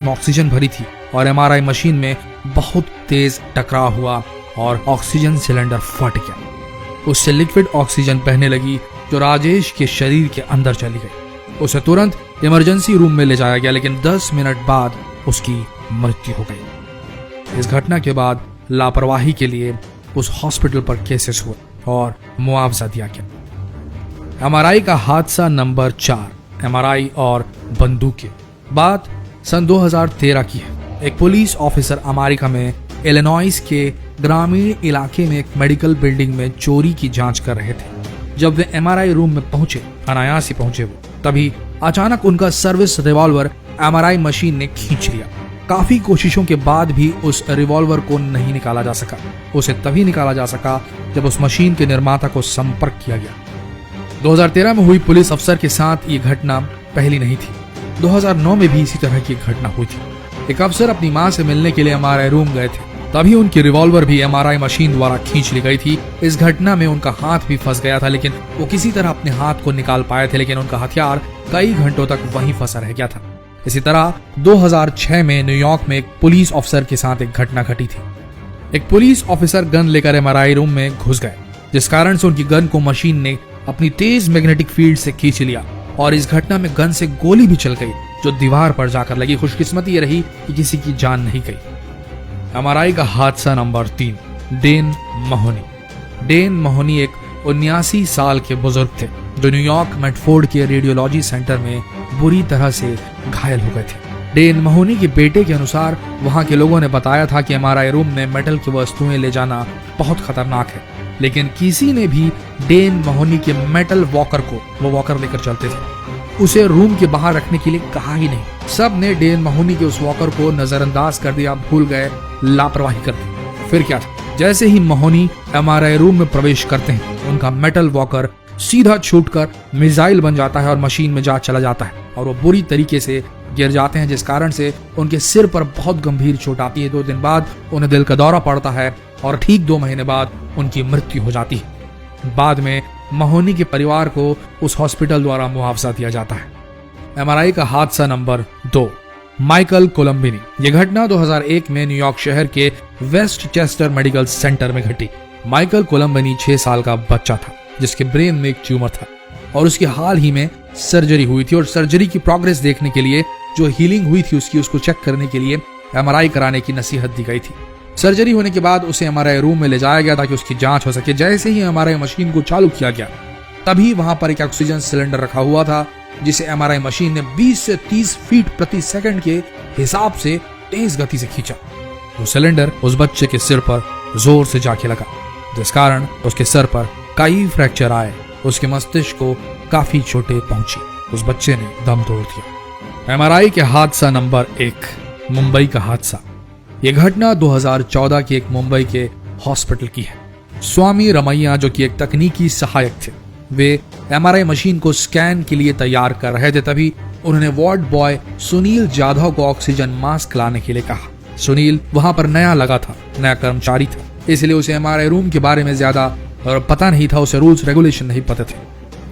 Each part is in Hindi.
ऑक्सीजन भरी थी और एमआरआई मशीन में बहुत तेज टकराव हुआ और ऑक्सीजन सिलेंडर फट गया। उससे लिक्विड ऑक्सीजन बहने लगी जो राजेश के शरीर के अंदर चली गई। उसे तुरंत इमरजेंसी रूम में ले जाया गया, लेकिन 10 मिनट बाद उसकी मृत्यु हो गई। इस घटना के बाद लापरवाही के लिए उस हॉस्पिटल पर केसेस हुए और मुआवजा दिया गया। एमआरआई का हादसा नंबर 4, एमआरआई और बंदूकें। बात सन 2013 की है। एक पुलिस ऑफिसर अमेरिका में इलिनॉइस के ग्रामीण इलाके में एक मेडिकल बिल्डिंग में चोरी की जांच कर रहे थे। जब वे एमआरआई रूम में पहुंचे, अनायास ही पहुंचे वो, तभी अचानक उनका सर्विस रिवॉल्वर एमआरआई मशीन ने खींच लिया। काफी कोशिशों के बाद भी उस रिवॉल्वर को नहीं निकाला जा सका। उसे तभी निकाला जा सका जब उस मशीन के निर्माता को संपर्क किया गया। 2013 में हुई पुलिस अफसर के साथ ये घटना पहली नहीं थी। 2009 में भी इसी तरह की घटना हुई थी। एक अफसर अपनी मां से मिलने के लिए एमआरआई रूम गए थे, तभी उनकी रिवॉल्वर भी एमआरआई मशीन द्वारा खींच ली गई थी। इस घटना में उनका हाथ भी फंस गया था, लेकिन वो किसी तरह अपने हाथ को निकाल पाए थे, लेकिन उनका हथियार कई घंटों तक वहीं फंसा रह गया था। इसी तरह 2006 में न्यूयॉर्क में एक पुलिस ऑफिसर के साथ एक घटना घटी थी। एक पुलिस ऑफिसर गन लेकर एमआरआई रूम में घुस गए, जिस कारण से उनकी गन को मशीन ने अपनी तेज मैग्नेटिक फील्ड से खींच लिया और इस घटना में गन से गोली भी चल गई जो दीवार पर जाकर लगी। खुशकिस्मती ये रही कि किसी की जान नहीं गई। एमआरआई का हादसा नंबर 3, डेन महोनी। डेन महोनी एक 79 साल के बुजुर्ग थे जो न्यूयॉर्क मेडफोर्ड के रेडियोलॉजी सेंटर में बुरी तरह से घायल हो गए थे। डेन महोनी के बेटे के अनुसार वहां के लोगों ने बताया था कि एमआरआई रूम में मेटल की वस्तुएं ले जाना बहुत खतरनाक है, लेकिन किसी ने भी डेन महोनी के मेटल वॉकर को, वो वॉकर लेकर चलते थे, उसे रूम के बाहर रखने के लिए कहा ही नहीं। सब ने डेन महोनी के उस वॉकर को नजरअंदाज कर दिया, भूल गए, लापरवाही कर दी। फिर क्या था, जैसे ही महोनी एमआरआई रूम में प्रवेश करते हैं, उनका मेटल वॉकर सीधा छूटकर मिसाइल बन जाता है और मशीन में जा चला जाता है और वो बुरी तरीके से गिर जाते हैं, जिस कारण से उनके सिर पर बहुत गंभीर चोट आती है। 2 दिन बाद उन्हें दिल का दौरा पड़ता है और ठीक 2 महीने बाद उनकी मृत्यु हो जाती है। बाद में महोनी के परिवार को उस हॉस्पिटल द्वारा मुआवजा दिया जाता है। एमआरआई का हादसा नंबर 2, माइकल कोलंबिनी। यह घटना 2001 में न्यूयॉर्क शहर के वेस्ट चेस्टर मेडिकल सेंटर में घटी। माइकल कोलंबिनी 6 साल का बच्चा था जिसके ब्रेन में एक ट्यूमर था और उसकी हाल ही में सर्जरी हुई थी और सर्जरी की प्रोग्रेस देखने के लिए, जो हीलिंग हुई थी उसको चेक करने के लिए एमआरआई कराने की नसीहत दी गई थी। सर्जरी होने के बाद उसे एमआरआई रूम में ले जाया गया ताकि उसकी जांच हो सके। जैसे ही एमआरआई मशीन को चालू किया गया, तभी वहां पर एक ऑक्सीजन सिलेंडर रखा हुआ था जिसे एमआरआई मशीन ने 20 से 30 फीट प्रति सेकंड के हिसाब से तेज गति से खींचा। वो सिलेंडर उस बच्चे के सिर पर जोर से जाके लगा, जिस कारण उसके सर पर कई फ्रैक्चर आए। उसके मस्तिष्क को काफी चोटें पहुंची। उस बच्चे ने दम तोड़ दिया। एमआरआई के हादसा नंबर 1, मुंबई का हादसा। यह घटना 2014 के एक मुंबई के हॉस्पिटल की है। स्वामी रमैया, जो कि एक तकनीकी सहायक थे, वे एमआरआई मशीन को स्कैन के लिए तैयार कर रहे थे, तभी उन्होंने वार्ड बॉय सुनील जाधव को ऑक्सीजन मास्क लाने के लिए कहा। सुनील वहां पर नया लगा था, नया कर्मचारी था, इसलिए उसे एमआरआई रूम के बारे में ज्यादा पता नहीं था, उसे रूल्स रेगुलेशन नहीं पता थे।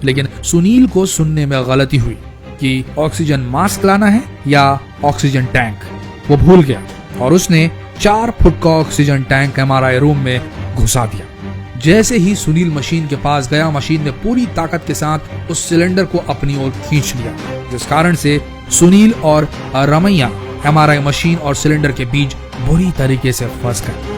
लेकिन सुनील को सुनने में गलती हुई कि ऑक्सीजन मास्क लाना है या ऑक्सीजन टैंक। वो भूल गया और उसने 4 फुट का ऑक्सीजन टैंक एमआरआई रूम में घुसा दिया। जैसे ही सुनील मशीन के पास गया, मशीन ने पूरी ताकत के साथ उस सिलेंडर को अपनी ओर खींच लिया, जिस कारण से सुनील और रमैया एमआरआई मशीन और सिलेंडर के बीच बुरी तरीके से फंस गए।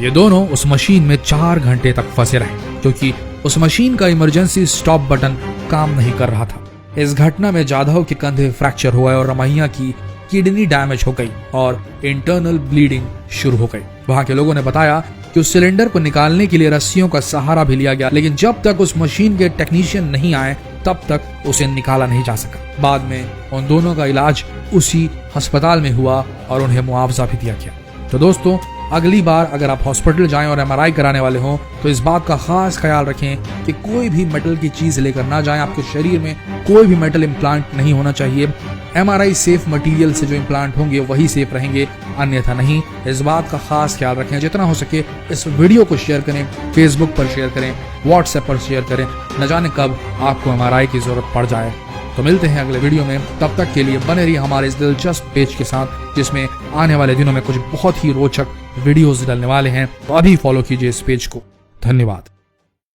ये दोनों उस मशीन में 4 घंटे तक फंसे रहे, क्योंकि उस मशीन का इमरजेंसी स्टॉप बटन काम नहीं कर रहा था। इस घटना में जाधव के कंधे फ्रैक्चर हुए और रमैया की किडनी डैमेज हो गई और इंटरनल ब्लीडिंग शुरू हो गई। वहां के लोगों ने बताया कि उस सिलेंडर को निकालने के लिए रस्सियों का सहारा भी लिया गया, लेकिन जब तक उस मशीन के टेक्नीशियन नहीं आए तब तक उसे निकाला नहीं जा सका। बाद में उन दोनों का इलाज उसी अस्पताल में हुआ और उन्हें मुआवजा भी दिया गया। तो दोस्तों, अगली बार अगर आप हॉस्पिटल जाएं और एमआरआई कराने वाले हों तो इस बात का खास ख्याल रखें कि कोई भी मेटल की चीज लेकर ना जाएं। आपके शरीर में कोई भी मेटल इम्प्लांट नहीं होना चाहिए। एमआरआई सेफ मटेरियल से जो इम्प्लांट होंगे वही सेफ रहेंगे, अन्यथा नहीं। इस बात का खास ख्याल रखें। जितना हो सके इस वीडियो को शेयर करें, फेसबुक पर शेयर करें, व्हाट्सएप पर शेयर करें। न जाने कब आपको एमआरआई की जरूरत पड़ जाए। तो तो मिलते हैं अगले वीडियो में, तब तक के लिए बने रहिए हमारे इस दिलचस्प पेज के साथ, जिसमें आने वाले दिनों में कुछ बहुत ही रोचक वीडियोस डलने वाले हैं। तो अभी फॉलो कीजिए इस पेज को। धन्यवाद।